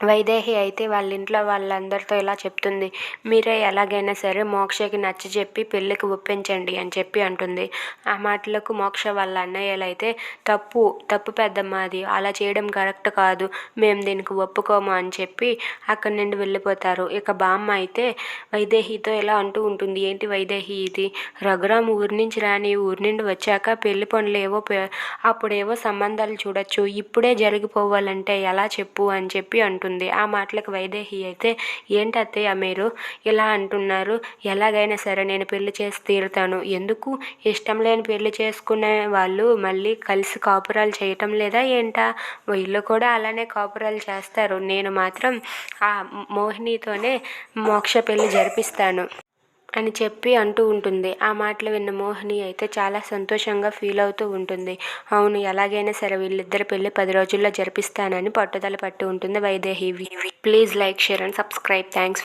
వైదేహి అయితే వాళ్ళ ఇంట్లో వాళ్ళందరితో ఇలా చెప్తుంది. మీరే ఎలాగైనా సరే మోక్షకి నచ్చజెప్పి పెళ్ళికి ఒప్పించండి అని చెప్పి అంటుంది. ఆ మాటలకు మోక్ష వాళ్ళ అన్నయ్యలైతే తప్పు పెద్దమ్మ, అది అలా చేయడం కరెక్ట్ కాదు, మేము దీనికి ఒప్పుకోము అని చెప్పి అక్కడి నుండి వెళ్ళిపోతారు. ఇక బామ్మ అయితే వైదేహితో ఇలా అంటూ ఉంటుంది. ఏంటి వైదేహి ఇది, రఘురామ్ ఊరి నుంచి రాని, ఊరి నుండి వచ్చాక పెళ్లి పనులు ఏవో అప్పుడేవో సంబంధాలు చూడొచ్చు, ఇప్పుడే జరిగిపోవాలంటే ఎలా చెప్పు అని చెప్పి అంటుంది. ఆ మాటలకు వైదేహి అయితే ఏంటి అత్తయ్య మీరు ఇలా అంటున్నారు, ఎలాగైనా సరే నేను పెళ్లి చేసి తీరుతాను, ఎందుకు ఇష్టం లేని పెళ్లి చేసుకునే వాళ్ళు మళ్ళీ కలిసి కాపురాలు చేయటం లేదా ఏంటా, వీళ్ళు కూడా అలానే కాపురాలు చేస్తారు, నేను మాత్రం ఆ మోహినితోనే మోక్ష పెళ్లి జరిపిస్తాను అని చెప్పి అంటూ ఉంటుంది. ఆ మాటలు విన్న మోహిని అయితే చాలా సంతోషంగా ఫీల్ అవుతూ ఉంటుంది. అవును, ఎలాగైనా సరే వీళ్ళిద్దరి పెళ్లి 10 రోజుల్లో జరిపిస్తానని పట్టుదల పట్టి ఉంటుంది Vaidehi. Please like, share and subscribe. Thanks.